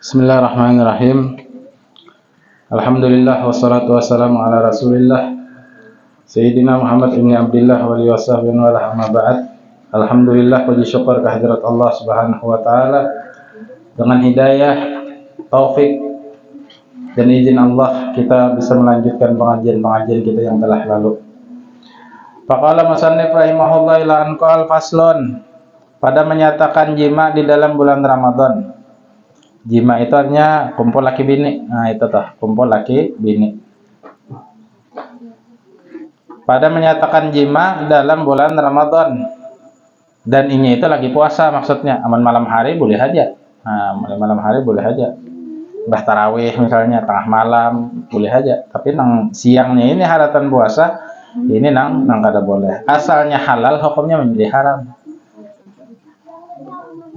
Bismillahirrahmanirrahim. Alhamdulillah wassalatu wassalamu ala Rasulillah Sayyidina Muhammad ibn Abdullah wa alihi wasahbihi wa amma ba'd. Alhamdulillah, puji syukur kehadirat Allah Subhanahu wa taala dengan hidayah, taufik dan izin Allah kita bisa melanjutkan pengajian-pengajian kita yang telah lalu. Faqala musannif rahimahullah ila anqal faslun, pada menyatakan jima di dalam bulan Ramadan. Jima itu artinya kumpul laki bini. Nah, itu tuh, kumpul laki bini. Pada menyatakan jima dalam bulan Ramadan. Dan ini itu lagi puasa maksudnya. Aman malam hari boleh aja. Nah, malam hari boleh aja. Bah tarawih misalnya tengah malam boleh aja. Tapi nang siangnya ini haratan puasa, ini nang kada boleh. Asalnya halal, hukumnya menjadi haram.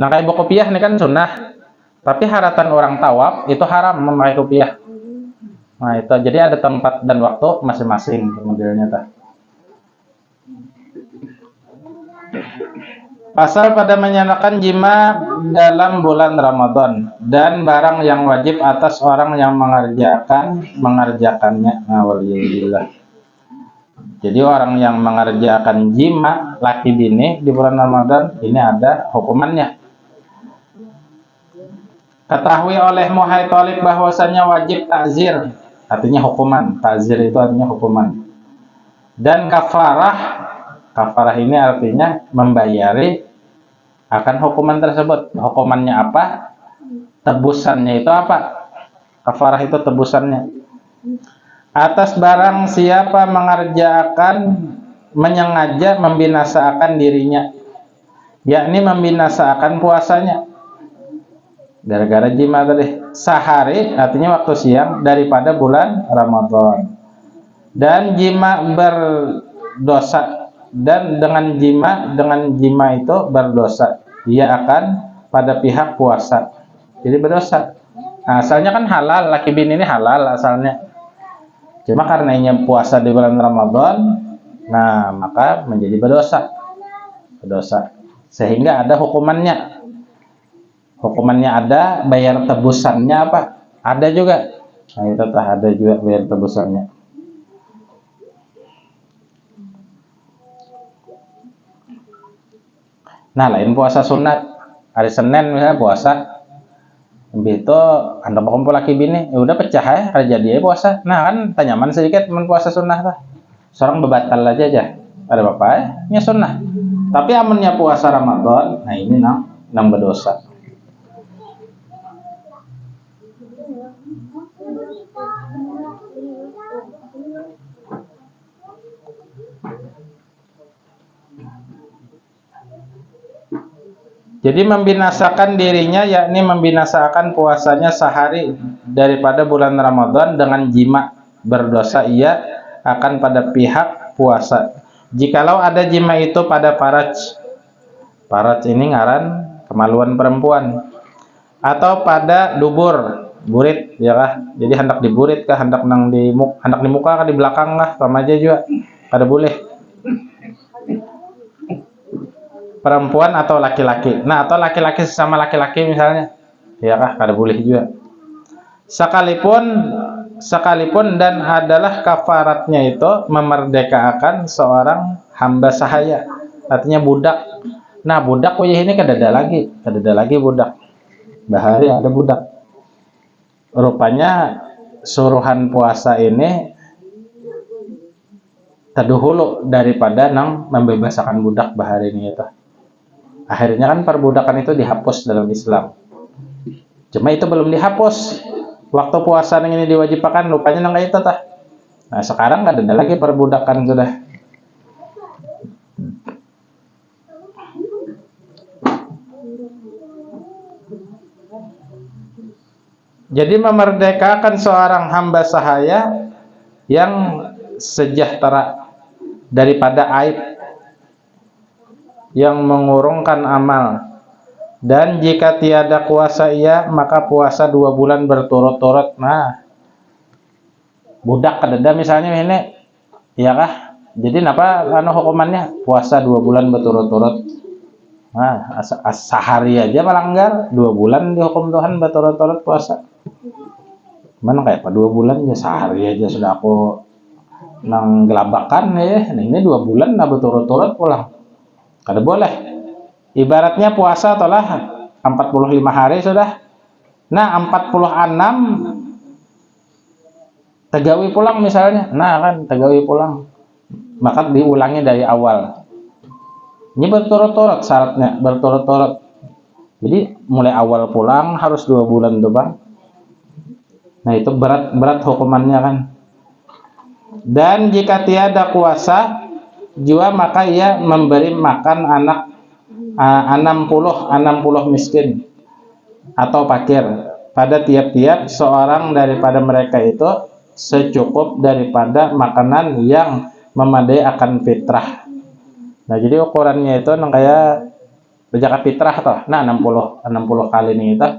Nah, kayak kopiah ini kan sunnah. Tapi haratan orang tawaf itu haram memakai kopiah. Nah, itu jadi ada tempat dan waktu masing-masing modelnya tah. Pasal pada menyatakan jima dalam bulan Ramadan dan barang yang wajib atas orang yang mengerjakannya. Nah, waliyillah. Jadi orang yang mengerjakan jima laki bini di bulan Ramadan ini ada hukumannya. Ketahui oleh Muhai Thalib bahwasanya wajib ta'zir, artinya hukuman. Ta'zir itu artinya hukuman. Dan kafarah ini artinya membayari akan hukuman tersebut. Hukumannya apa? Tebusannya itu apa? Kafarah itu tebusannya. Atas barang siapa menyengaja membinasakan dirinya, yakni membinasakan puasanya. Gara-gara jima tadi, sehari artinya waktu siang daripada bulan Ramadan. Dan jima berdosa, dan dengan jima itu berdosa. Ia akan pada pihak puasa. Jadi berdosa. Nah, asalnya kan halal, laki bini ini halal asalnya. Cuma karena ini puasa di bulan Ramadan, nah maka menjadi berdosa. Sehingga ada hukumannya. Hukumannya ada, bayar tebusannya apa? Ada juga. Nah, itu ada juga bayar tebusannya. Nah, lain puasa sunat. Hari Senin misalnya puasa. Habis itu anda mau kumpul laki bini, ya udah pecah ya, hari jadi puasa. Nah, kan tanyaman sedikit puasa sunnah lah. Seorang bebatal aja. Ada apa ya? Ini sunnah. Tapi amannya puasa Ramadan, nah ini nang berdosa. Jadi membinasakan dirinya, yakni membinasakan puasanya sehari daripada bulan Ramadan dengan jima, berdosa ia akan pada pihak puasa. Jikalau ada jima itu pada faraj ini ngaran kemaluan perempuan, atau pada dubur, burit ya kah? Jadi hendak diburit kah, hendak di muka kah, di belakang kah, sama aja juga kada boleh. Perempuan atau laki-laki. Nah, atau laki-laki sesama laki-laki misalnya. Ya kah, kada boleh juga. Sekalipun dan adalah kafaratnya itu memerdekakan seorang hamba sahaya. Artinya budak. Nah, budak ini kada ada lagi budak. Bahari ada budak. Rupanya suruhan puasa ini terdahulu daripada membebaskan budak bahari ini itu. Akhirnya kan perbudakan itu dihapus dalam Islam. Cuma itu belum dihapus. Waktu puasa yang ini diwajibkan, rupanya itu tah. Nah, sekarang nggak ada lagi perbudakan sudah. Jadi memerdekakan seorang hamba sahaya yang sejahtera daripada aib yang mengurungkan amal. Dan jika tiada kuasa ia, maka puasa 2 bulan berturut-turut. Nah, budak kadeda misalnya ini, ya kah? Jadi apa anu hukumannya? Puasa 2 bulan berturut-turut. Nah, sehari aja melanggar, 2 bulan dihukum Tuhan berturut-turut puasa. Mana kayak apa 2 bulan ya, sehari aja sudah aku nang gelabakan ya. Nah, ini 2 bulan lah berturut-turut pulang. Kada boleh. Ibaratnya puasa itulah 45 hari sudah. Nah, 46 tegawi pulang misalnya. Nah, kan tegawi pulang. Maka diulangi dari awal. Ini berturut-turut syaratnya, berturut-turut. Jadi mulai awal pulang harus 2 bulan tuh bang. Nah itu berat hukumannya kan. Dan jika tiada kuasa jua maka ia memberi makan anak 60 miskin atau fakir pada tiap-tiap seorang daripada mereka itu secukup daripada makanan yang memadai akan fitrah. Nah jadi ukurannya itu kayak zakat fitrah toh. Nah 60 kali nih itu.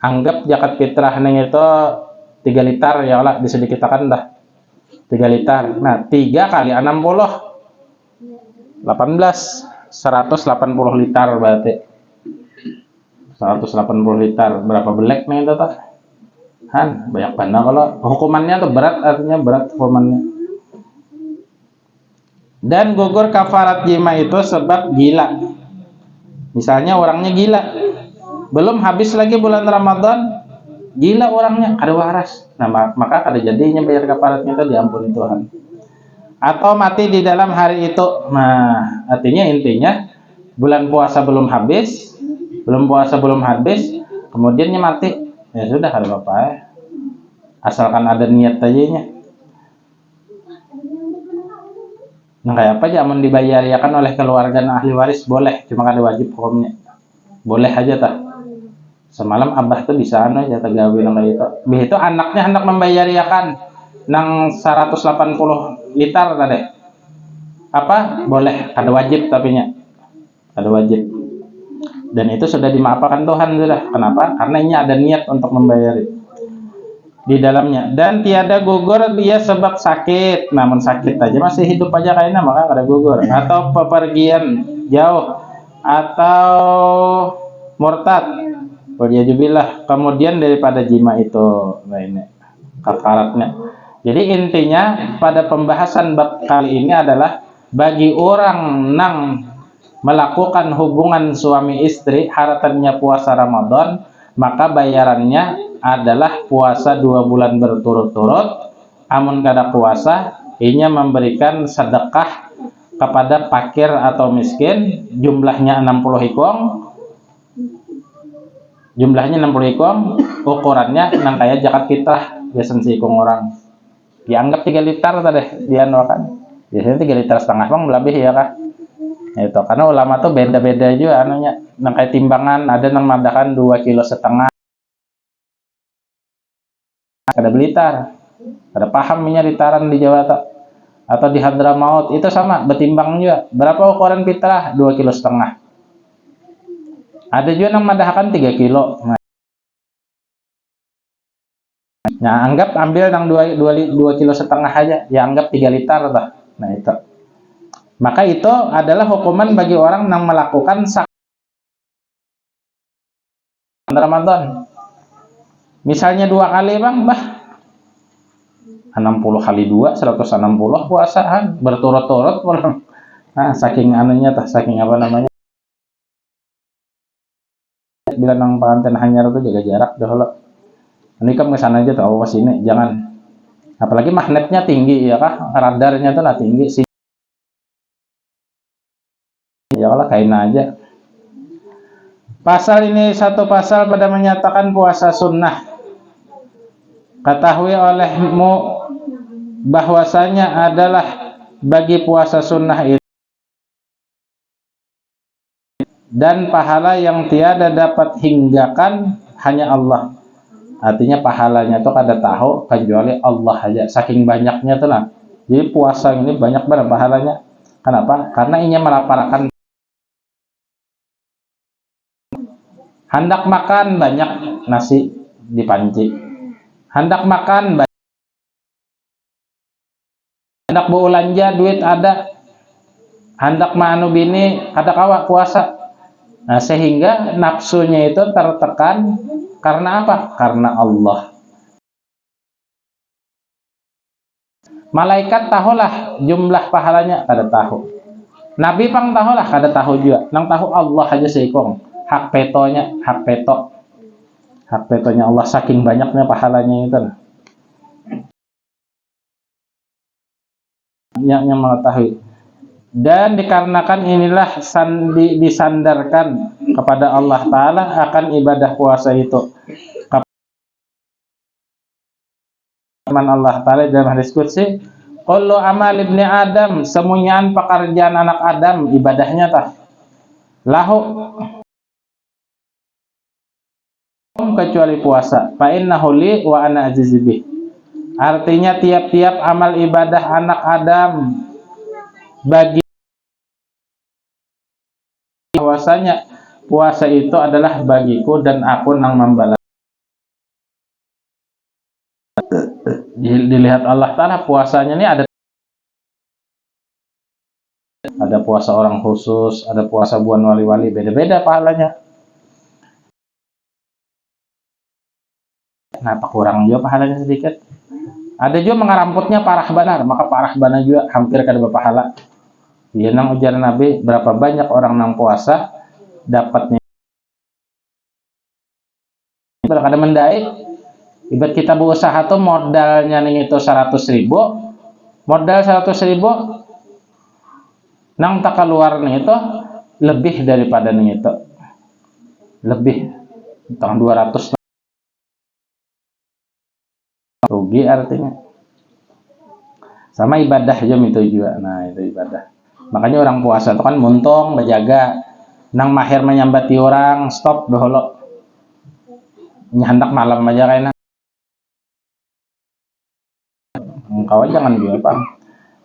Anggap zakat fitrah nih itu 3 liter ya lah disedikitkan dah. 3 liter. Nah 3 kali 60 18 180 liter berarti. 180 liter berapa belek nih itu toh? Han banyak banget kalau hukumannya tuh berat, artinya berat hukumannya. Dan gugur kafarat jima itu sebab gila. Misalnya orangnya gila, belum habis lagi bulan Ramadan, gila orangnya, kada waras. Nah, maka kada jadinya bayar kafaratnya itu diampuni Tuhan. Atau mati di dalam hari itu. Nah, artinya intinya bulan puasa belum habis, kemudian mati, ya sudah kada apa-apa ya. Asalkan ada niat aja. Nah kayak apa zaman dibayar ya kan oleh keluarga ahli waris boleh, cuma kada wajib hukumnya. Boleh aja tak. Semalam abah tuh di sana aja tegawi nang itu. Begitu anaknya hendak membayar ya kan nang 180 liter tadi. Apa? Boleh, kada wajib tapi nya. Kada wajib. Dan itu sudah dimaafkan Tuhan sudah. Kenapa? Karena ini ada niat untuk membayar di dalamnya. Dan tiada gugur dia sebab sakit. Namun sakit aja masih hidup aja kayaknya maka kada gugur. Atau pepergian jauh atau murtad. Waliyadzubillah. Kemudian daripada jima itu. Nah ini kafaratnya. Jadi intinya pada pembahasan bab kali ini adalah bagi orang nang melakukan hubungan suami istri haratannya puasa Ramadan, maka bayarannya adalah puasa 2 bulan berturut-turut. Amun kada puasa, inya memberikan sedekah kepada fakir atau miskin, jumlahnya 60 ikong. Jumlahnya 60 ikong, ukurannya nang kayak zakat fitrah, biasanya ikong orang. Dianggap 3 liter tadi dia kan. Biasanya 3 liter setengah bang lebih ya kan. Itu karena ulama tuh beda-beda juga anunya. Nang kayak timbangan ada nang madakan 2,5 kg. Ada Blitar, ada paham minyak litaran di Jawa tak? Atau di Hadramaut itu sama betimbang juga. Berapa ukuran fitrah? 2,5 kg. Ada juga yang madahkan 3 kilo. Nah, anggap ambil yang 2,5 kg aja, ya anggap 3 liter lah. Nah itu. Maka itu adalah hukuman bagi orang yang melakukan Ramadan. Misalnya 2 kali bang, 60 kali 2, 160 puasaan berturut-turut. Nah, saking anunya tah, saking apa namanya? Bila nang pengantin hanyar itu jaga jarak dahulu. Ini kan ke sana aja tuh, awas ini jangan. Apalagi magnetnya tinggi ya kah? Radarnya tuh lah tinggi sih. Ya kalau kain aja. Pasal ini satu pasal pada menyatakan puasa sunnah. Ketahui olehmu bahwasanya adalah bagi puasa sunnah itu dan pahala yang tiada dapat hinggakan hanya Allah. Artinya pahalanya tuh kada tahu kecuali Allah aja. Saking banyaknya tuh lah. Jadi puasa ini banyak banget pahalanya. Kenapa? Karena ini melaparkan. Hendak makan banyak nasi di panci. Hendak makan banyak hendak belanja duit ada, hendak manu bini kada kawa puasa. Nah, sehingga nafsunya itu tertekan karena apa? Karena Allah. Malaikat tahulah jumlah pahalanya, kada tahu. Nabi pang tahulah, kada tahu juga. Nang tahu Allah aja seikong. Hak petonya Allah, saking banyaknya pahalanya itu. Yang mengetahui. Dan dikarenakan inilah disandarkan kepada Allah Ta'ala akan ibadah puasa itu. Firman Allah Ta'ala dalam hadis qudsi, kullu amal ibni Adam, semuanya pekerjaan anak Adam, ibadahnya tah. Lahu kecuali puasa. Fa innahu li wa ana azizu bih. Artinya tiap-tiap amal ibadah anak Adam bagi puasanya, puasa itu adalah bagiku dan aku nang membalas. Dilihat Allah Ta'ala puasanya ini ada puasa orang khusus, ada puasa buan wali-wali, beda-beda pahalanya. Kenapa kurang juga pahalanya sedikit? Ada juga mengaramputnya parah benar, maka parah benar juga hampir kada berpahala. Dia nang ujar Nabi, berapa banyak orang nang puasa dapatnya kada mendai. Ibarat kita berusaha tuh modalnya nih itu 100.000, modal 100.000 nang tak keluar nih itu lebih daripada nih itu, lebih tentang 200 rugi artinya. Sama ibadah jam itu juga. Nah, itu ibadah. Makanya orang puasa itu kan muntung berjaga. Nang mahir menyambati orang, stop dahulu. Nyandak malam aja kayaknya. Engkau jangan juga, Pak.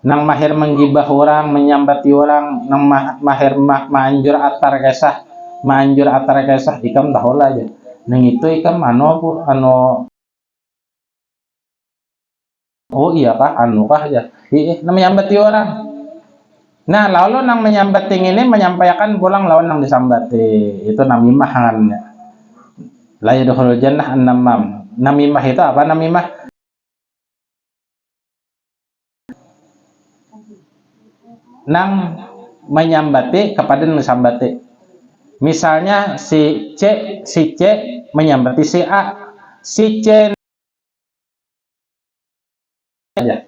Nang mahir menggibah orang, menyambati orang, nang mahir manjur atar kesah, ikam dahulu aja. Nang itu ikam oh iya kah, aja. Menyambati orang. Nah, lalu nang menyambati ini menyampaikan pulang lawan nang disambati. Itu namimah hangannya. La yadkhulul jannah an-namam. Namimah itu apa namimah? Nang menyambati kepada nang disambati. Misalnya si C menyambati si A. Si C aja.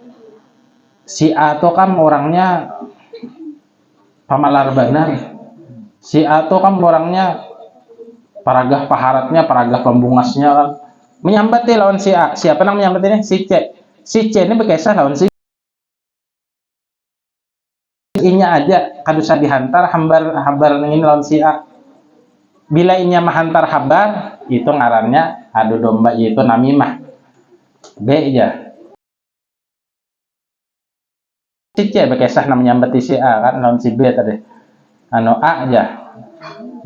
Si A itu kan orangnya pamalar benar. Si A itu kan orangnya paragah paharatnya, paragah pembungasnya kan. Menyambati lawan si A. Siapa yang menyambati ini? Si C. Si C ini berkisah lawan si I-nya aja kadusah dihantar habar ini lawan si A. Bila inya menghantar habar, itu ngarannya adu domba, yaitu namimah. B aja. Si C berkisah namanya menyambati si A kan lawan si B tadi. A aja.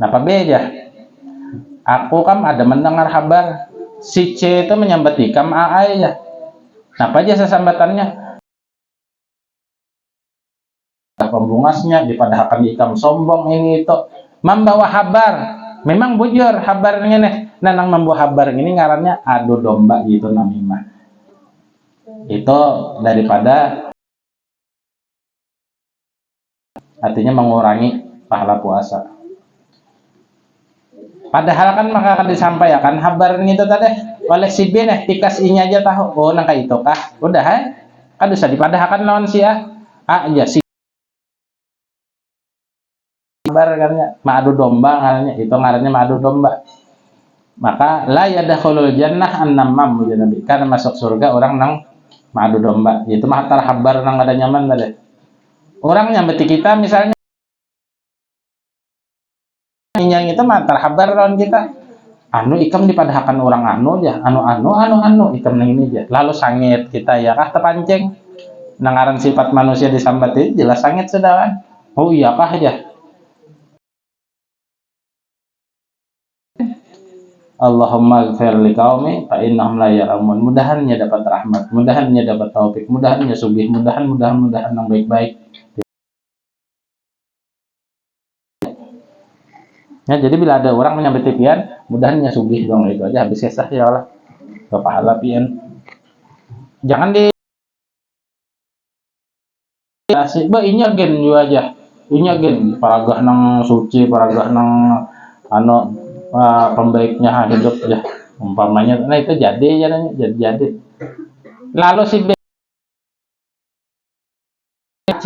Napa B aja? Aku kan ada mendengar kabar si C itu menyambati kam A aja. Napa aja sesambatannya? Pembungasnya dipadahkan ikam sombong ini itu membawa kabar. Memang bujur kabarnya nih. Nang membawa kabar ini ngarannya adu domba gitu namimah. Itu daripada artinya mengurangi pahala puasa. Padahal kan maka akan disampaikan kabar itu tadi oleh si B nih, tikas I-nya aja tahu. Oh, nang kayak itu kah? Udah kan bisa dipadahkan lawan si A aja si kabar karena madu domba ngarannya, itu ngarannya madu domba. Maka la yadkhulul jannah an-namam, Nabi. Karena masuk surga orang nang madu domba. Itu mah tar kabar nang ada nyaman tadi. Orang nyambeti kita misalnya yang itu mah tar kabar lawan kita. Anu ikam dipadahkan orang anu aja, anu ikam nang ini aja. Lalu sangit kita ya kah terpancing. Nangaran sifat manusia disambati jelas sangit sudah kan. Oh iya kah aja. Allahumma ighfir liqaumi fa innahum la ya'lamun. Mudahannya dapat rahmat, mudahannya dapat taufik, mudahannya sugih, mudahan yang baik-baik. Ya, jadi bila ada orang menyambut pian, mudahannya sugih dong, itu aja habis kisah ya Allah. Ke pahala pian. Jangan di asik, ba inya gen juga aja. Inya gen paragah nang suci, paragah nang anu pembaiknya hidup ya. Umpamanya, nah itu jadi. Lalu si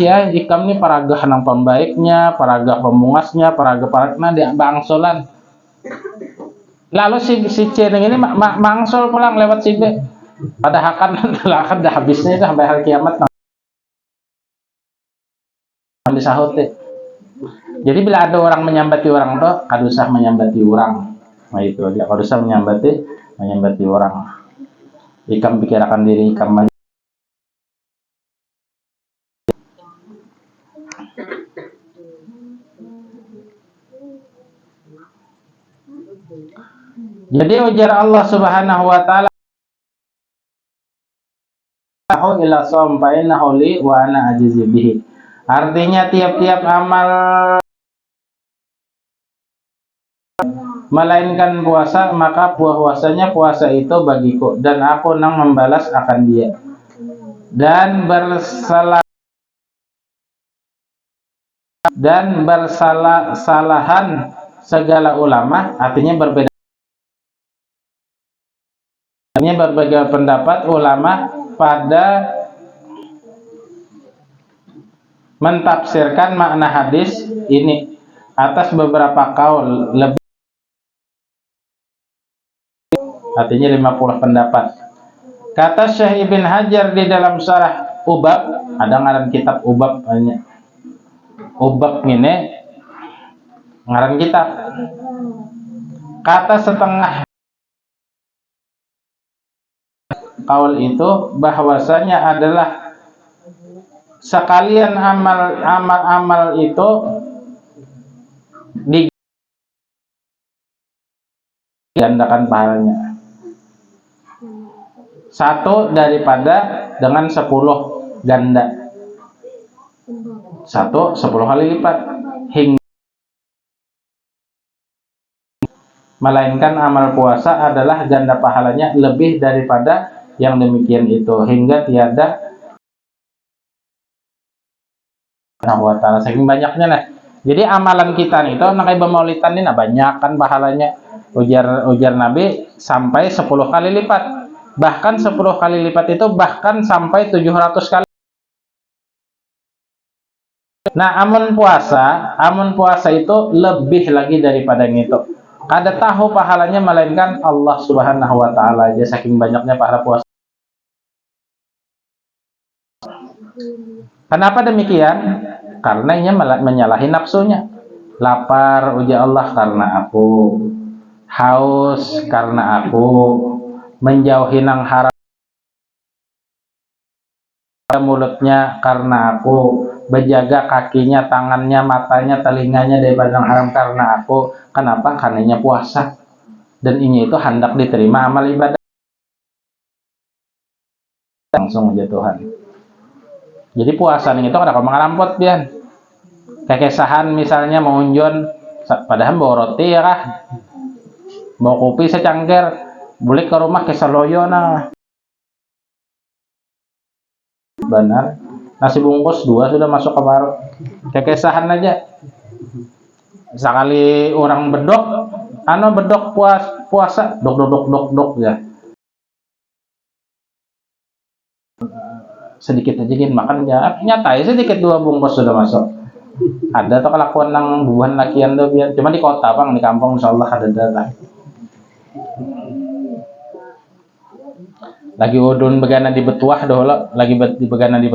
ya ikam nih paragah nang pembaiknya, paragah pemungasnya, paragah di bangsolan. Lalu si C ini mangsol pulang lewat si B. Padahal kan dah habisnya itu sampai hari kiamat di sahut deh. Jadi bila ada orang menyambati orang tuh, kadusah menyambati orang. Nah itu dia kadusah menyambati orang. Ikam pikirkan diri ikam. Jadi ujar Allah Subhanahu wa taala ila som fa innahu li wa ana ajizi bihi. Artinya tiap-tiap amal melainkan puasa, maka puasanya puasa itu bagiku dan aku nang membalas akan dia. Dan bersalahan segala ulama, artinya berbeda pendapat ulama pada mentafsirkan makna hadis ini atas beberapa kaul, lebih artinya 50 pendapat. Kata Syekh Ibn Hajar di dalam syarah Ubab, ada ngaran kitab Ubab ini ngaran kitab. Kata setengah kaul itu bahwasanya adalah sekalian amal itu digandakan pahalanya. Satu daripada dengan 10 ganda. 10 kali lipat hingga melainkan amal puasa adalah ganda pahalanya lebih daripada yang demikian itu hingga tiada wa ta'ala saking banyaknya lah. Jadi amalan kita nih itu nakai bemaulitan ini banyak kan pahalanya. Ujar Nabi sampai 10 kali lipat. Bahkan 10 kali lipat itu bahkan sampai 700 kali. Nah, amun puasa itu lebih lagi daripada itu. Kada tahu pahalanya melainkan Allah Subhanahu wa taala aja saking banyaknya pahala puasa. Kenapa demikian? Karena ia menyalahi nafsunya. Lapar ujar Allah karena aku, haus karena aku, menjauhi nang haram mulutnya karena aku, berjaga kakinya, tangannya, matanya, telinganya daripada yang haram karena aku. Kenapa? Karenanya puasa. Dan ini itu hendak diterima amal ibadah. Langsung aja Tuhan. Jadi puasa itu ada kau ngalampot pian. Kekesahan misalnya mau unjon, padahal bawa roti ya kah? Bawa kopi secangkir, balik ke rumah kesaloyo nah. Benar. Nasi bungkus 2 sudah masuk ke baru. Kekesahan aja. Sekali orang bedok puasa dok ya. Sedikit aja gini makan ya nyata ya sedikit 2 bungkus sudah masuk. Ada tuh kelakuan nang bubuhan lakian tuh biar cuma di kota bang, di kampung insyaallah ada. Lagi udun begana di betuah doh lagi begana di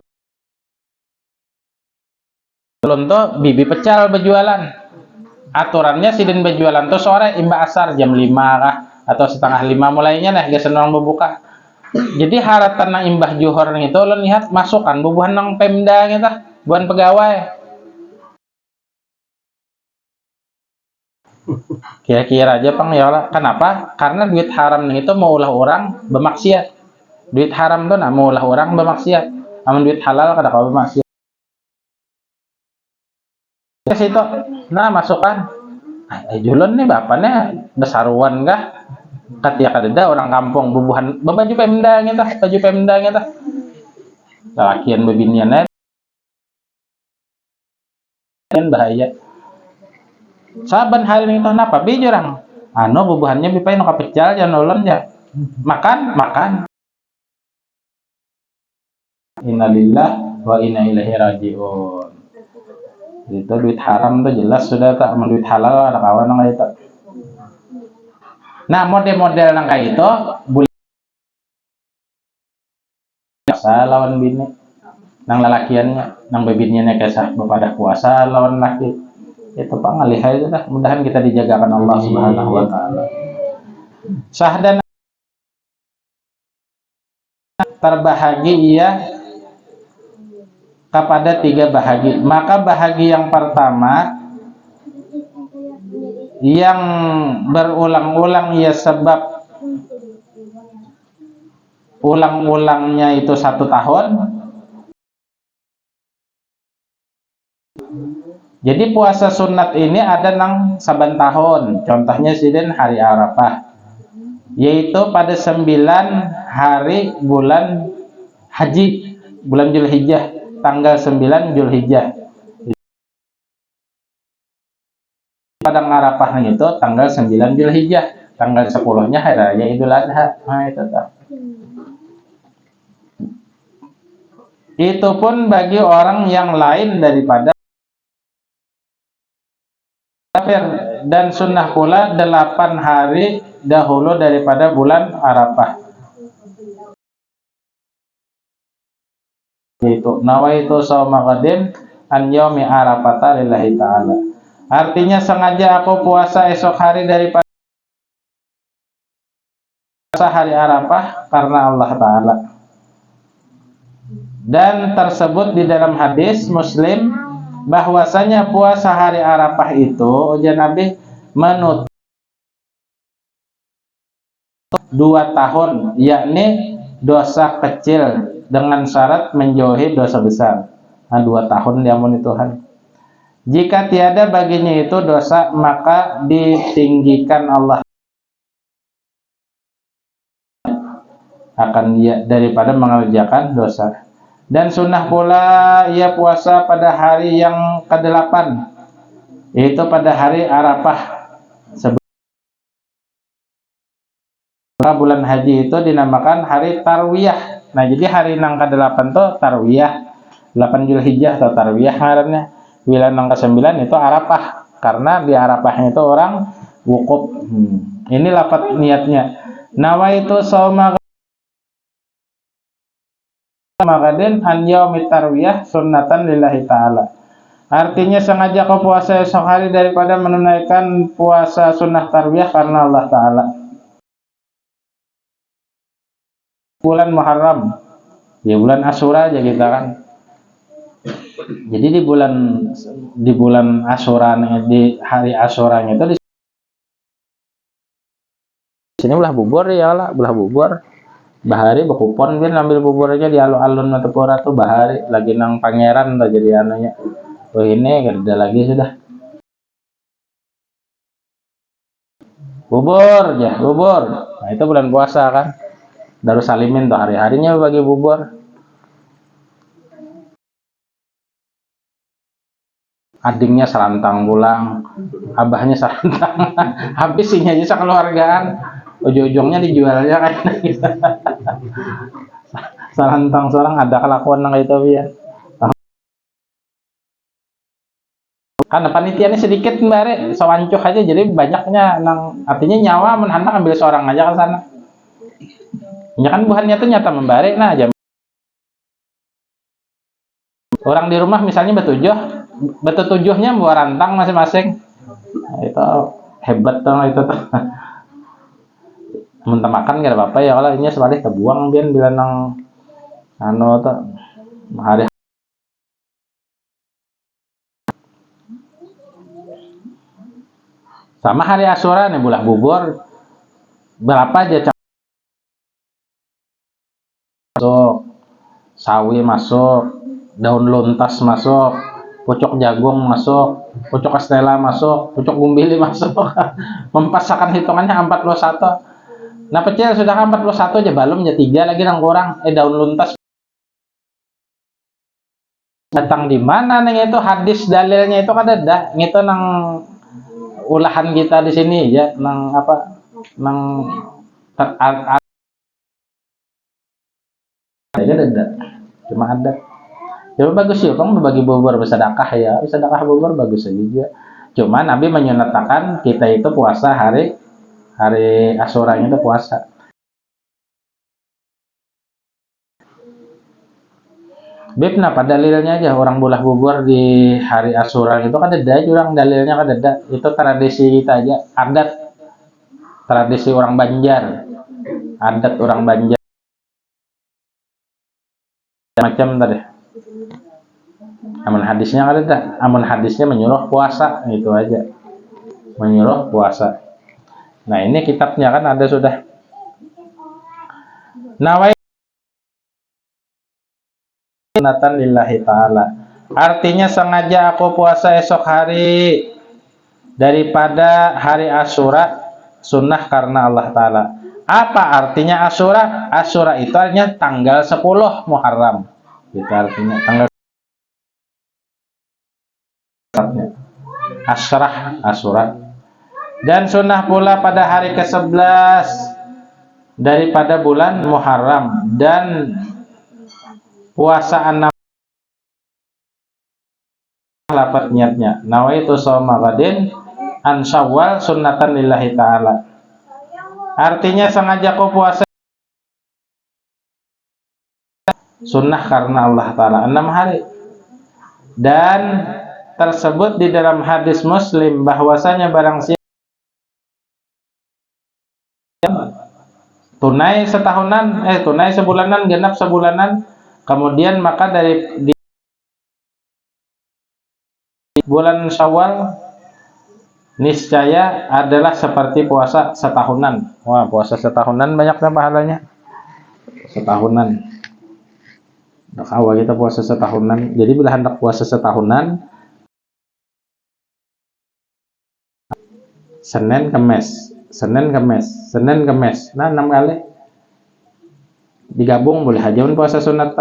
belum tuh bibi pecal berjualan. Aturannya sidin berjualan tuh sore imba asar jam 5 kah atau setengah 5 mulainya nah geus orang berbuka. Jadi haratan nang imbah juhur itu lo lihat masukan bubuhan nang Pemda gitu, bukan pegawai. Kira-kira aja pang ya Allah. Kenapa? Karena duit haram itu mau ulah orang bermaksiat. Duit haram tuh mau ulah orang bermaksiat. Amun duit halal kada kau bermaksiat. Ke situ, nah masukkan. Julun nih bapaknya besaruan kah? Katia kadeda orang kampung bubuhan baju pemda gitu, baju pemda gitu. Lalakian bebinian kan bahaya. Saban hari itu napa bijurang anu bubuhannya bipain nu kapecel ya nolon ya makan innalillah wa inna ilaihi rajiun. Itu duit haram tuh jelas sudah tak duit halal ada kawan nang itu. Nah model-model nang kayak itu boleh lawan bini nang lalakiannya nang bebiniannya kesah bepada puasa lawan laki itu pangalihai itu dah. Mudahan kita dijagakan Allah Subhanahu wa taala. Sahdan terbahagi ia kepada 3 bahagi. Maka bahagi yang pertama yang berulang-ulang ia sebab ulang-ulangnya itu 1 tahun. Jadi puasa sunat ini ada nang saban tahun. Contohnya sidin hari Arafah, yaitu pada 9 hari bulan haji, bulan Zulhijjah, tanggal 9 Zulhijjah. Pada Arafah itu tanggal 9 Zulhijjah, tanggal 10-nya hari raya Idul Adha. Nah, itu tak. Itu pun bagi orang yang lain daripada kafir, dan sunnah pula 8 hari dahulu daripada bulan Arafah. Yaitu nawaitu shauma ghadin an yaumi arafata lillahi ta'ala. Artinya sengaja aku puasa esok hari daripada puasa hari Arafah karena Allah Ta'ala. Dan tersebut di dalam hadis Muslim bahwasanya puasa hari Arafah itu ujar Nabi menutup 2 tahun, yakni dosa kecil dengan syarat menjauhi dosa besar. Nah, 2 tahun diampuni Tuhan. Jika tiada baginya itu dosa, maka ditinggikan Allah akan dia daripada mengerjakan dosa. Dan sunnah pula ia puasa pada hari yang ke-8, yaitu pada hari Arafah. Bulan haji itu dinamakan hari Tarwiyah. Nah, jadi hari nang ke-8 tuh Tarwiyah, 8 Zulhijjah atau Tarwiyah ngarannya. Bila nang ke-9 itu Arafah, karena di Arafahnya itu orang wukuf. Ini lafaz niatnya. Nawaitu shauma ghadin an yaumit tarwiyah sunnatan lillahi ta'ala. Artinya sengaja kau puasa esok hari daripada menunaikan puasa sunnah tarwiyah karena Allah Ta'ala. Bulan Muharram, ya bulan Asyura aja kita kan. Jadi di bulan Asyura, di hari Asyuranya itu di sini belah bubur ya lah, belah bubur. Bahari bekupon kan ambil buburnya di alun-alun atau pura tuh bahari lagi nang pangeran tuh jadi anunya. Oh ini kerja lagi sudah. Bubur ya, bubur. Nah, itu bulan puasa kan. Darussalimin tuh hari-harinya bagi bubur. Adingnya serantang pulang, abahnya serantang. Habis sihnya aja keluargaan. Ujung-ujungnya dijualnya kayak gitu. Serantang seorang ada kelakuan nang itu ya. Karena panitianya sedikit mbak, sewancuh aja jadi banyaknya nang artinya nyawa menhandak ambil seorang aja ke sana. Ya kan buahnya tuh nyata membari, nah jam orang di rumah misalnya betujuhnya buah rantang masing-masing. Nah, itu hebat tuh itu tuh. Mentah makan gak apa-apa ya kalau ini sebalik terbuang biar bila nang anu tuh hari Sama hari Asyura nih bulah bubur berapa aja masuk, sawi masuk, daun luntas masuk, pucuk jagung masuk, pucuk astela masuk, pucuk gumbili masuk. Mempasakan hitungannya 41. Nah pecel sudah 41 aja balum aja 3 lagi yang kurang. Daun luntas datang di mana neng itu hadis dalilnya itu kan ada itu nang ulahan kita di sini ya nang apa nang ada cuma ada. Ya bagus ya, kamu berbagi bubur bersedekah ya, bersedekah bubur bagus saja. Cuma Nabi menyunatkan kita itu puasa hari Asyura itu puasa. Beb, nah pada dalilnya aja orang bulah bubur di hari Asyura itu kan ada orang dalilnya kan ada. Itu tradisi kita aja, adat tradisi orang Banjar, adat orang Banjar macam tadi. Amun hadisnya kan ada, amun hadisnya menyuruh puasa gitu aja, menyuruh puasa. Nah ini kitabnya kan ada sudah. Nawai sunatan lillahi ta'ala, artinya sengaja aku puasa esok hari daripada hari Asyura, sunnah karena Allah Ta'ala. Apa artinya Asyura? Asyura itu artinya tanggal 10 Muharram, itu artinya tanggal Asyura. Dan sunnah pula pada hari ke-11 daripada bulan Muharram, dan puasa 6 lapat niatnya nawaitu shauma ghadin an Syawal sunnatan lillahi ta'ala, artinya sengaja kau puasa sunnah karena Allah Ta'ala 6 hari. Dan tersebut di dalam hadis Muslim bahwasanya barang siapa tunai setahunan tunai sebulanan, genap sebulanan, kemudian maka di bulan Syawal niscaya adalah seperti puasa setahunan. Wah, puasa setahunan banyaknya pahalanya. Setahunan. Nah, awal kita puasa setahunan. Jadi bila hendak puasa setahunan, Senin Kemis, Senin Kemis, Senin Kemis. Nah, 6 kali. Digabung boleh aja puasa sunat.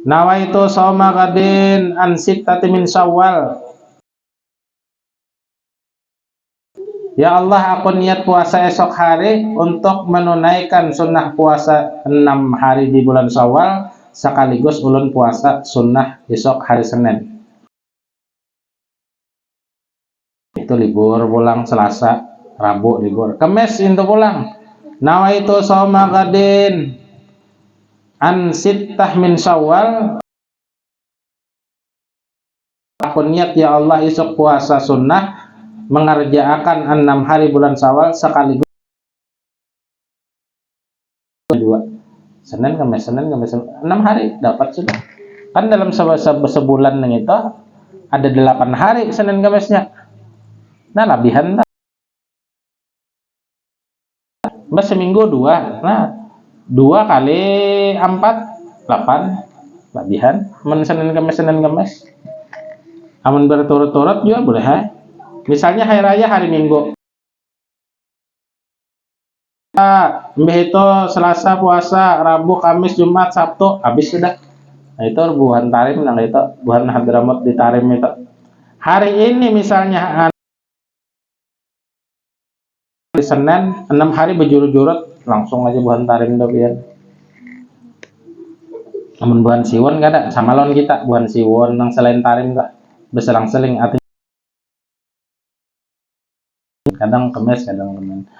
Nawaitu shauma ghadin an sittati min Syawal. Ya Allah, aku niat puasa esok hari untuk menunaikan sunnah puasa 6 hari di bulan Syawal, sekaligus ulun puasa sunnah esok hari Senin. Itu libur pulang Selasa, Rabu libur. Kemis itu pulang. Nawaitu shauma ghadin an sittah min Syawal. Aku niat ya Allah esok puasa sunnah mengerjakan 6 hari bulan Syawal sekaligus 2 Senin Kamis 6 hari dapat sudah. Kan dalam sebulan itu ada 8 hari Senin Kamisnya. Nah, labihan Mas seminggu 2. Nah, 2 kali 4 8 labihan. Senin Kamis. Amun berturut-turut juga boleh ha? Misalnya hari raya hari Minggu, mbah itu Selasa puasa, Rabu, Kamis, Jumat, Sabtu, habis sudah. Nah, itu bulan tarim, nah itu bulan Hadramut di tarim itu. Hari ini misalnya hari Senin 6 hari berjurut-jurut, langsung aja bulan tarim itu ya. Namun bulan Siwon gak ada, sama lawan kita bulan Siwon yang selain tarim lah, berselang-seling artinya. Kadang Kemis, kadang Kemis.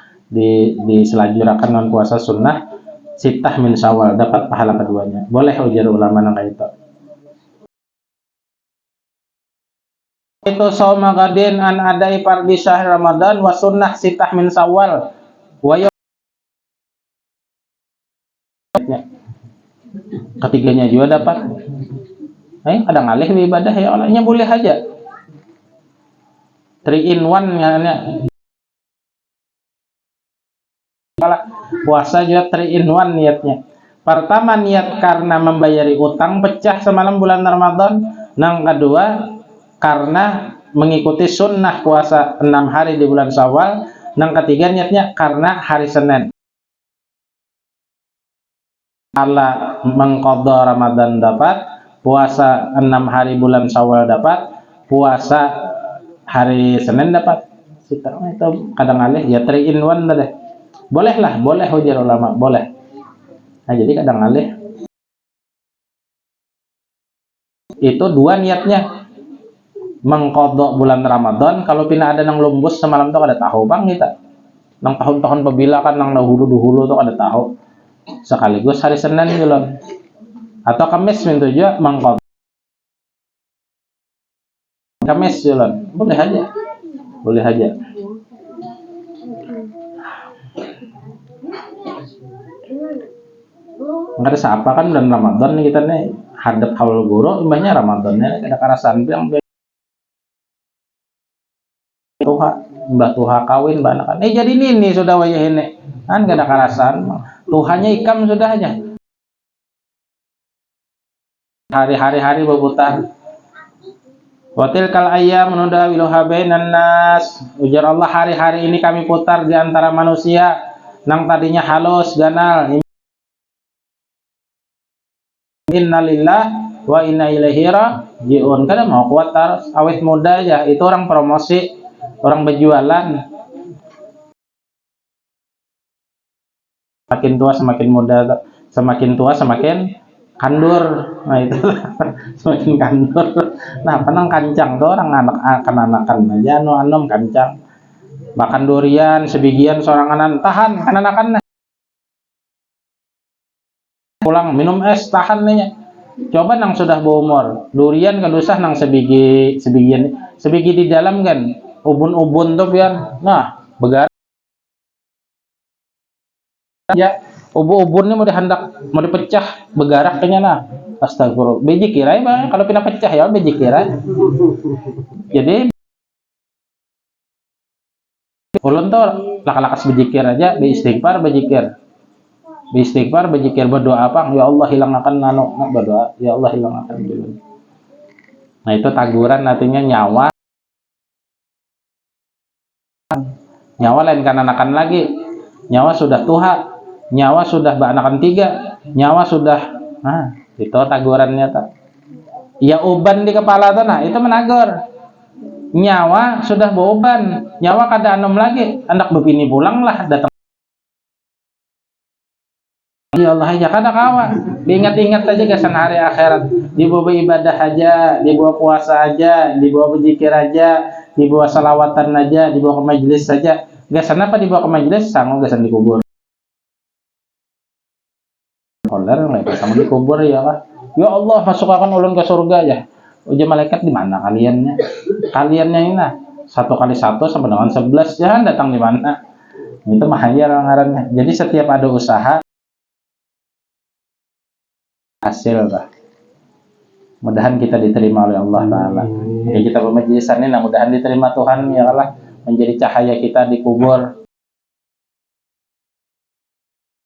Diselajurakan non puasa sunnah sittah min Syawal, dapat pahala keduanya. Boleh ujar ulama nang itu. Itu shauma ghadin an adai fardhi syahr Ramadan wa sunnah sittah min Syawal. Wa ketiganya juga dapat. Ada ngalih ibadah ya Allahnya boleh aja. 3 in 1 ya. Puasa juga 3 in 1 niatnya. Pertama niat karena membayari utang pecah semalam bulan Ramadan. Yang kedua karena mengikuti sunnah puasa 6 hari di bulan Syawal. Yang ketiga niatnya karena hari Senin. Allah mengqadha Ramadan dapat, puasa 6 hari bulan Syawal dapat, puasa hari Senin dapat. Itu kadang alih ya 3 in 1 deh. Boleh lah, boleh ujar ulama, boleh. Nah, jadi kadang alih itu dua niatnya mengkodok bulan Ramadan. Kalau pina ada nang lumbus semalam tuh ada tahu bang kita nang tahun-tahun pebila kan nang dahulu tuh ada tahu sekaligus hari Senin julon atau Kamis mintu juga mengkodok Kamis julon boleh aja, boleh aja. Nggak ada siapa kan bulan Ramadan nih kita nih hadap haul guru imbahnya Ramadannya ada karasan yang tuha mbah tuha kawin mbah anak jadi ini sudah wayah ini kan gak ada karasan tuhanya ikam sudah aja hari-hari berputar watil kal ayam menunda wiluha bainan nas ujar Allah hari-hari ini kami putar di antara manusia nang tadinya halus ganal innalillah wa inna ilaihi rajiun kan mau kuat terus awet muda aja itu orang promosi orang berjualan semakin tua semakin muda semakin tua semakin kandur nah itu semakin kandur nah penang kancang tuh orang anak anak-anakan aja anu kancang makan durian sebigian seorang anak tahan anak-anakan pulang minum es tahan nih coba nang sudah berumur durian kadusah nang sebigi di dalam kan ubun-ubun tuh biar nah begar ya ubun-ubunnya mau dihendak mau dipecah begarak kayaknya nah astagfirullah biji kira ya kalau pindah pecah ya biji kira jadi ulun tuh lakas bejikir aja beristighfar bejikir berdoa apa ya Allah hilangkan nano berdoa ya Allah hilangkan dulu nah itu taguran artinya nyawa lain kan anakan lagi nyawa sudah tuha nyawa sudah beranakan 3 nyawa sudah nah itu tagurannya tak ya uban di kepala tuh nah itu menagor nyawa sudah beban nyawa kada anom lagi anak bepini pulang lah datang ya Allah aja kada kawan diingat-ingat aja kesan hari akhirat dibawa ibadah aja dibawa puasa aja dibawa berzikir aja dibawa salawatan aja dibawa ke majelis saja gasan apa dibawa ke majelis sanggup gasan dikubur koler mereka sama dikubur ya Allah masukkan ulun ke surga ya uji malaikat di mana kaliannya ini nah 1 kali 1 sama dengan 11 jangan datang di mana itu mahaya ngarannya jadi setiap ada usaha hasil lah mudahan kita diterima oleh Allah Ta'ala ya kita pemajlisan ini nah mudahan diterima Tuhan ya Allah menjadi cahaya kita di kubur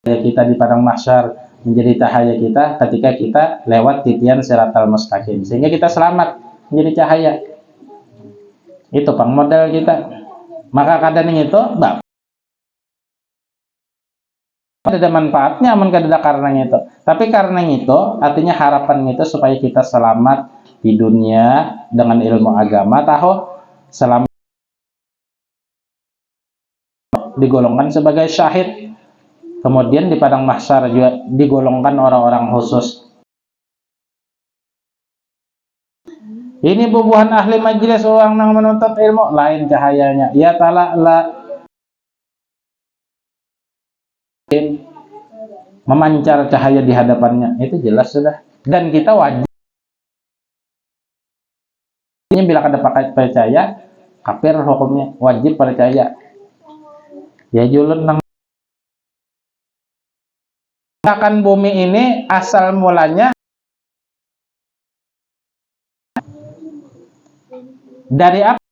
cahaya kita di padang mahsyar menjadi cahaya kita ketika kita lewat titian siratal mustaqim sehingga kita selamat menjadi cahaya itu pang modal kita maka kadang itu bab ada manfaatnya aman kada karena itu tapi karena itu artinya harapan itu supaya kita selamat di dunia dengan ilmu agama tahu selamat digolongkan sebagai syahid kemudian di padang mahsyar juga digolongkan orang-orang khusus ini bubuhan ahli majelis orang yang menuntut ilmu lain cahayanya ya ta'ala memancar cahaya di hadapannya itu jelas sudah dan kita wajib bila kada pakai percaya kafir hukumnya wajib percaya ya julun nang akan bumi ini asal mulanya dari apa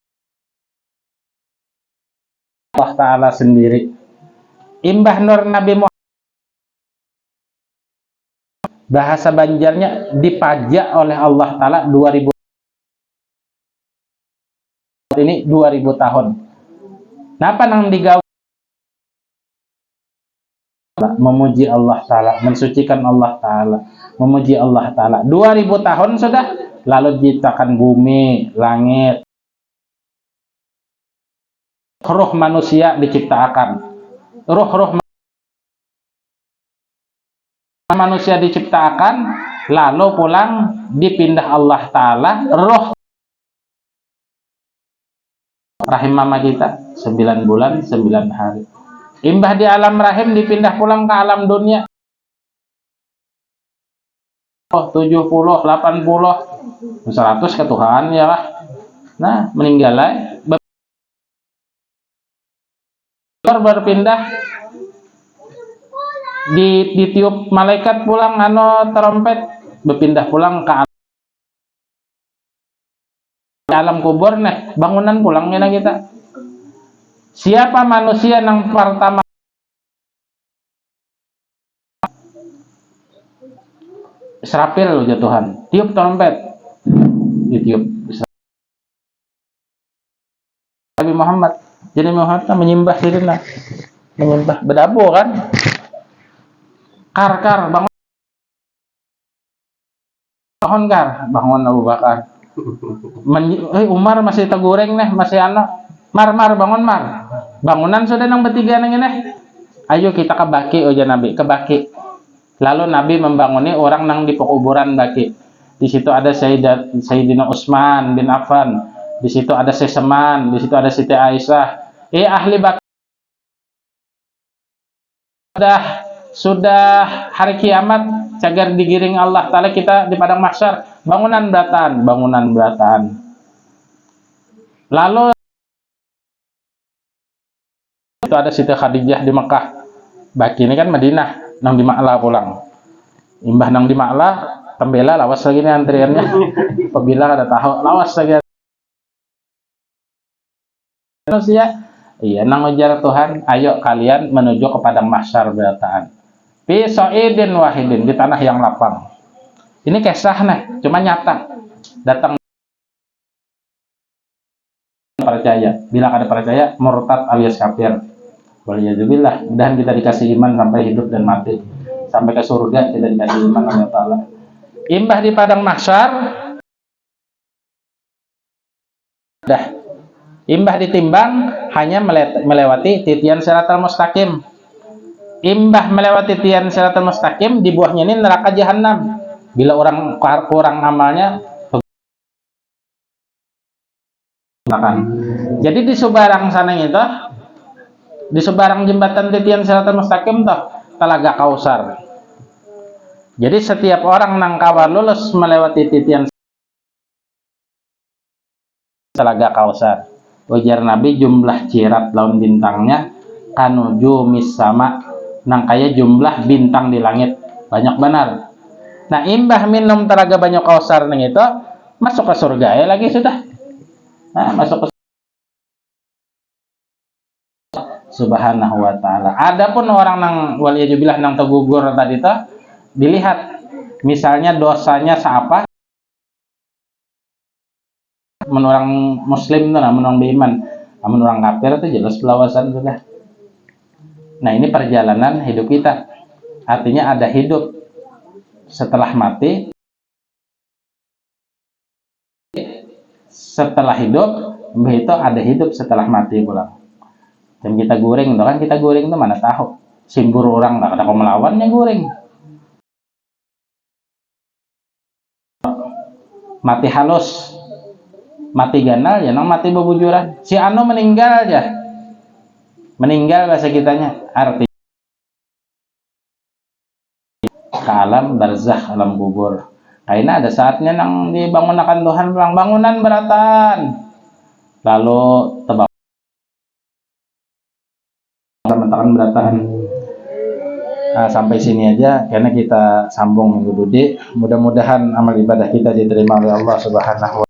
Allah Ta'ala sendiri Imbah nur Nabi Muhammad, bahasa Banjarnya dipajak oleh Allah Ta'ala 2000 ini 2000 tahun. Napa nang digawe? Memuji Allah Ta'ala, mensucikan Allah Ta'ala, memuji Allah Ta'ala. 2000 tahun sudah, lalu diciptakan bumi, langit, roh manusia diciptakan, roh manusia diciptakan, lalu pulang dipindah Allah Ta'ala, roh rahim mama kita 9 bulan 9 hari. Imbah di alam rahim dipindah pulang ke alam dunia. 70, 80, 100 ke Tuhan ya lah. Nah, meninggal berpindah ditiup malaikat pulang trompet berpindah pulang ke alam kubur. Nah, bangunan pulangnya nah kita. Siapa manusia yang pertama Israfil jatuhan, tiup trompet, ditiup Nabi Muhammad. Jadi Muhammad menyembah sirina, menyembah bedabo kan, kar bangun bangun Abu Bakar. Umar masih tegureng nih, masih mar bangun bangunan sudah nang bertiga nang ini. Ayo kita ke Baki, Nabi ke Baki. Lalu Nabi membanguni orang nang di pekuburan Baki. Di situ ada Sayyidina Utsman bin Affan, di situ ada Seseman, di situ ada Siti Aisyah. Ahli Baki sudah hari kiamat, cagar digiring Allah Ta'ala kita di padang mahsyar, bangunan beratan. Lalu itu ada Siti Khadijah di Mekah. Baki ini kan Madinah, nang di Ma'la pulang. Imbah nang di Ma'la, tembela lawas lagi nih antriannya. Apabila ada tahu, lawas lagi. Manusia, iya nang ujar Tuhan, ayo kalian menuju ke padang mahsyar beratan. Fi so'idin wahidin, di tanah yang lapang. Ini kisah nih, cuma nyata. Datang percaya. Bila ada percaya, murtad alias kafir. Waliyadzubillah, mudahan kita dikasih iman sampai hidup dan mati, sampai ke surga kita dikasih iman oleh Allah. Imbah di padang mahsyar, dah imbah ditimbang hanya melewati titian siratal mustaqim. Imbah melewati titian siratal mustaqim, di buahnya ini neraka jahanam. Bila orang kurang amalnya, jadi di sebarang sana itu, di sebarang jembatan titian siratal mustaqim tuh Telaga Kausar. Jadi setiap orang nang kawal lulus melewati titian Telaga Kausar. Ujar Nabi, jumlah cirat laun bintangnya kanuju misama, nang kaya jumlah bintang di langit, banyak benar. Nah, imbah minum Telaga Banyu Kausar nang itu masuk ke surga ya lagi sudah. Nah, masuk ke Subhanahu wa ta'ala. Adapun orang nang waliyadzubillah nang tegugur tadi itu, dilihat misalnya dosanya seapa, menurang muslim tuh, menurang beriman, menurang kafir itu jelas pelawasan sudah. Nah, ini perjalanan hidup kita. Artinya ada hidup setelah mati, setelah hidup itu ada hidup setelah mati pulang. Dan kita goreng, kan kita goreng itu mana tahu simbur orang nggak ada melawannya goreng. Mati halus, mati ganal ya, nang mati bebujuran. Si Ano meninggal aja, meninggal bahasa kitanya, arti ke alam barzakh, alam kubur. Karena ada saatnya nang dibangunkan Tuhan pulang, bangunan beratan, lalu tebak teman-teman beratan. Nah, sampai sini aja karena kita sambung minggu Budi. Mudah-mudahan amal ibadah kita diterima oleh Allah Subhanahu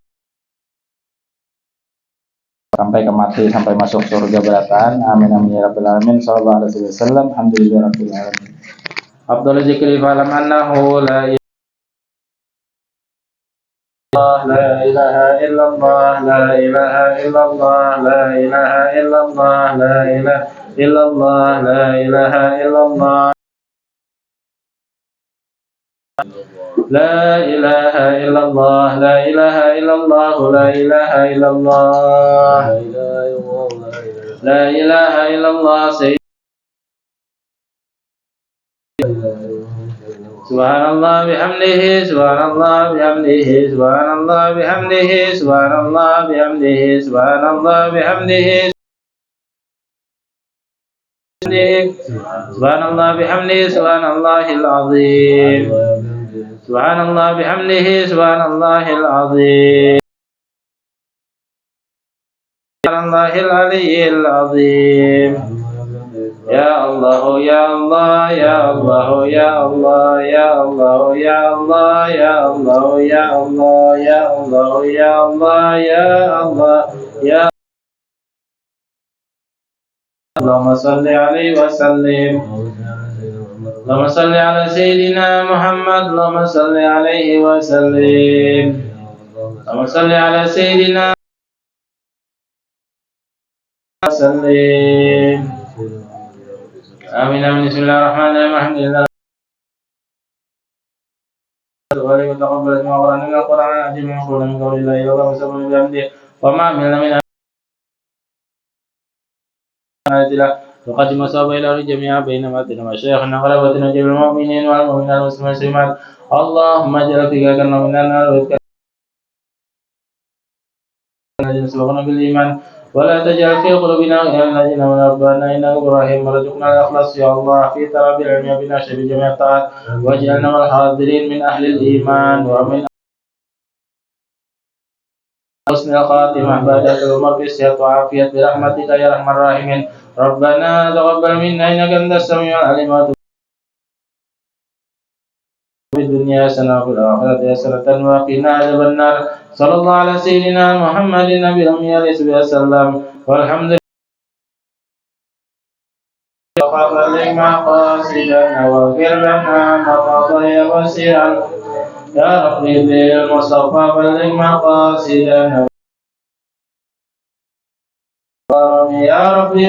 wa sampai kemati, sampai masuk surga beratan. Amin amin ya rabbal alamin. Sallallahu alaihi wasallam. Alhamdulillah rabbil alamin. Afdhalul dzikri fa'lam annahu la ilaha illallah, la ilaha illallah, la ilaha illallah, la ilaha illallah, la ilaha illallah. لا إله إلا الله لا إله إلا الله لا إله إلا الله لا إله إلا الله سبحان الله بحمده سبحان الله بحمده سبحان الله بحمده سبحان الله بحمده سبحان الله بحمده سبحان الله بحمده سبحان الله العظيم سبحان الله بحمده سبحان الله العظيم سبحان الله العلي العظيم يا الله يا الله يا الله يا الله يا الله يا الله يا الله يا الله يا الله يا الله يا الله يا اللهم صل عليه وسلم اللهم صل على سيدنا محمد اللهم صل عليه وسلم اللهم صل على سيدنا وسلم آمين آمين بسم الله الرحمن الرحيم الحمد لله وتقبل ما قرأنا من القرآن العظيم من قول من قول الله اللهم صل بحمده وما عملنا من وقدم صاب إلى جميعا بينما مشايخنا غلبتنا جميع المؤمنين والمؤمنات والمسلمات اللهم اجعل فيك كنا من النار وإذ الذين سبقنا بالإيمان ولا تجعل في قلوبنا غير الذين من ربنا إنك رحيم ورزقنا الإخلاص يا الله في طلب العلم بنشر جميع الطاعات واجعلنا من الحاضرين من أهل الإيمان ومن حسن الخاتمة بعد العمر بالصحة والعافية برحمتك يا أرحم الراحمين ربنا تقبل منا إنك أنت السميع العليم في الدنيا حسنة وفي الآخرة حسنة وقنا عذاب النار صلى الله على سيدنا محمد النبي الأمي عليه الصلاة والسلام والحمد لله وقبل مقاصدنا واغفر لنا ما قضي وسيرا يا ربي بالمصطفى بلغ مقاصدنا يا ربي